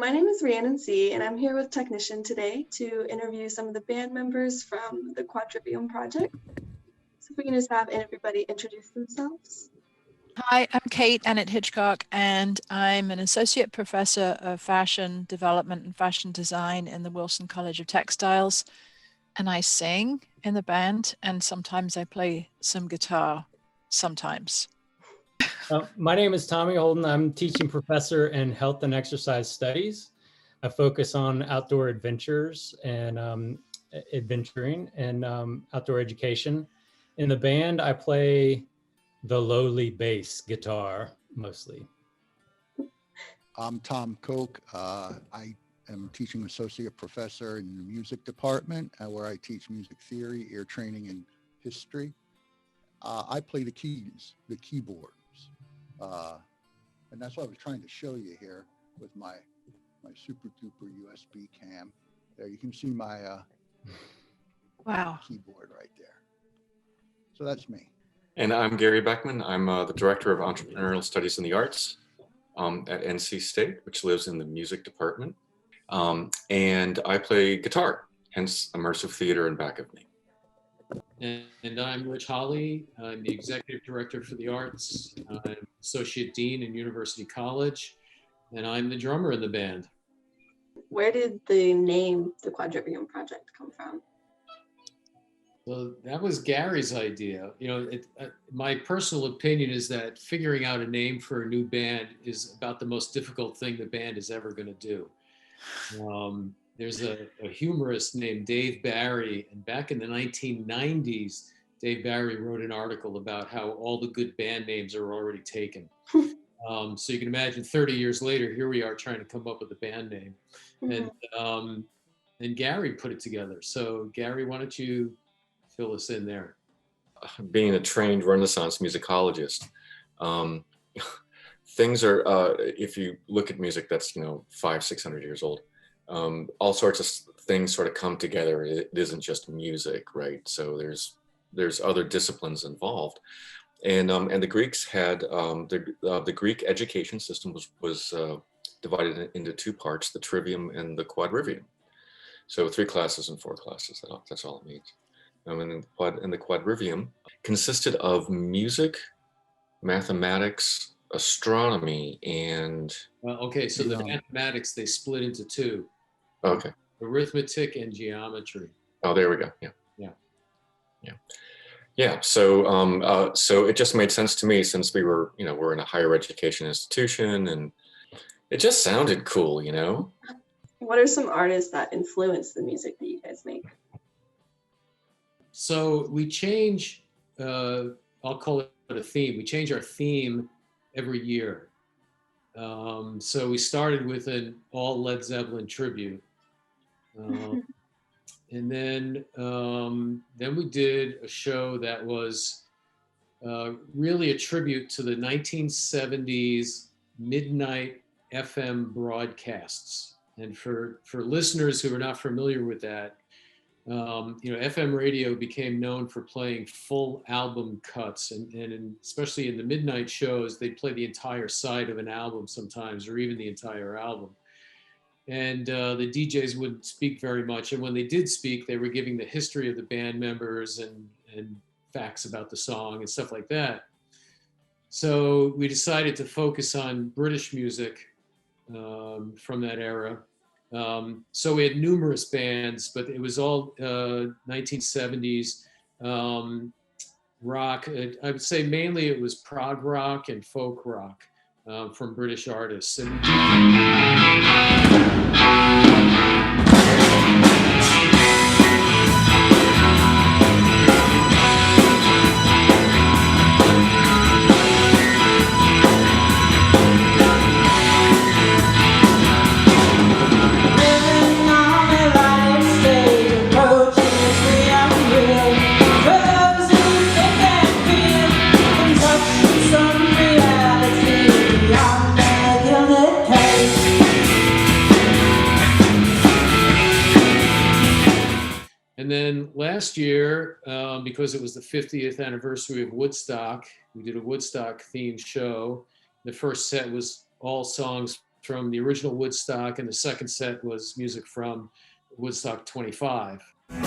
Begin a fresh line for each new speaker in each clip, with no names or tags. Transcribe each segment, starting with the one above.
my name is Rhiannon See, and I'm here with Technician today to interview some of the band members from the Quadrivium Project. So if we can just have everybody introduce themselves.
Hi, I'm Kate Annette Hitchcock, and I'm an associate professor of fashion development and fashion design in the Wilson College of Textiles. And I sing in the band, and sometimes I play some guitar, sometimes.
My name is Tommy Holden. I'm teaching professor in health and exercise studies. I focus on outdoor adventures and adventuring and outdoor education. In the band, I play the lowly bass guitar mostly.
I'm Tom Koch. I am teaching associate professor in the music department where I teach music theory, ear training, and history. I play the keys, the keyboards. And that's what I was trying to show you here with my super duper USB cam. There you can see my
Wow.
keyboard right there. So that's me.
And I'm Gary Beckman. I'm the Director of Entrepreneurial Studies in the Arts at NC State, which lives in the music department. And I play guitar, hence immersive theater in back of me.
And I'm Rich Holly. I'm the Executive Director for the Arts. I'm Associate Dean in University College, and I'm the drummer in the band.
Where did the name the Quadrivium Project come from?
Well, that was Gary's idea. You know, my personal opinion is that figuring out a name for a new band is about the most difficult thing the band is ever going to do. There's a humorist named Dave Barry, and back in the 1990s, Dave Barry wrote an article about how all the good band names are already taken. So you can imagine 30 years later, here we are trying to come up with a band name. And Gary put it together. So Gary, why don't you fill us in there?
Being a trained Renaissance musicologist, things are, if you look at music that's, 500-600 years old, all sorts of things sort of come together. It isn't just music, right? So there's other disciplines involved, and the Greeks had the Greek education system was divided into two parts: the trivium and the quadrivium. So 3 classes and 4 classes. That's all it means. And the quadrivium consisted of music, mathematics, astronomy, and
okay, so the mathematics, they split into 2.
Okay.
Arithmetic and geometry.
Oh, there we go. Yeah. So it just made sense to me, since we're in a higher education institution, and it just sounded cool,
What are some artists that influence the music that you guys make?
So we change, I'll call it a theme. We change our theme every year. So we started with an all Led Zeppelin tribute. And then we did a show that was really a tribute to the 1970s midnight FM broadcasts. And for listeners who are not familiar with that, FM radio became known for playing full album cuts, and especially in the midnight shows, they'd play the entire side of an album sometimes, or even the entire album. And the DJs wouldn't speak very much. And when they did speak, they were giving the history of the band members and facts about the song and stuff like that. So we decided to focus on British music from that era. So we had numerous bands, but it was all 1970s rock. I would say mainly it was prog rock and folk rock from British artists. And then last year, because it was the 50th anniversary of Woodstock, we did a Woodstock themed show. The first set was all songs from the original Woodstock, and the second set was music from Woodstock 25.
Don't you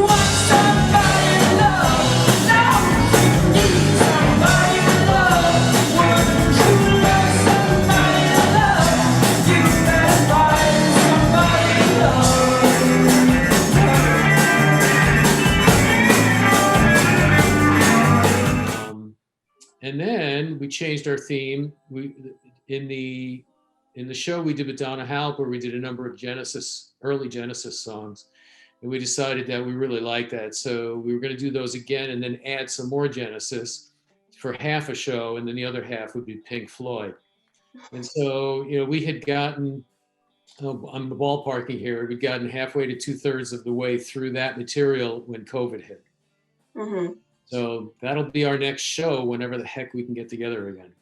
want somebody to love? Now you need somebody to love. Wouldn't you love somebody to love? You better find somebody to
love. And then we changed our theme. In the show we did with Donna Halper, we did a number of early Genesis songs. And we decided that we really liked that. So we were going to do those again and then add some more Genesis for half a show. And then the other half would be Pink Floyd. And so, we had gotten, I'm ballparking here, we'd gotten halfway to 2/3 of the way through that material when COVID hit.
Mm-hmm.
So that'll be our next show whenever the heck we can get together again.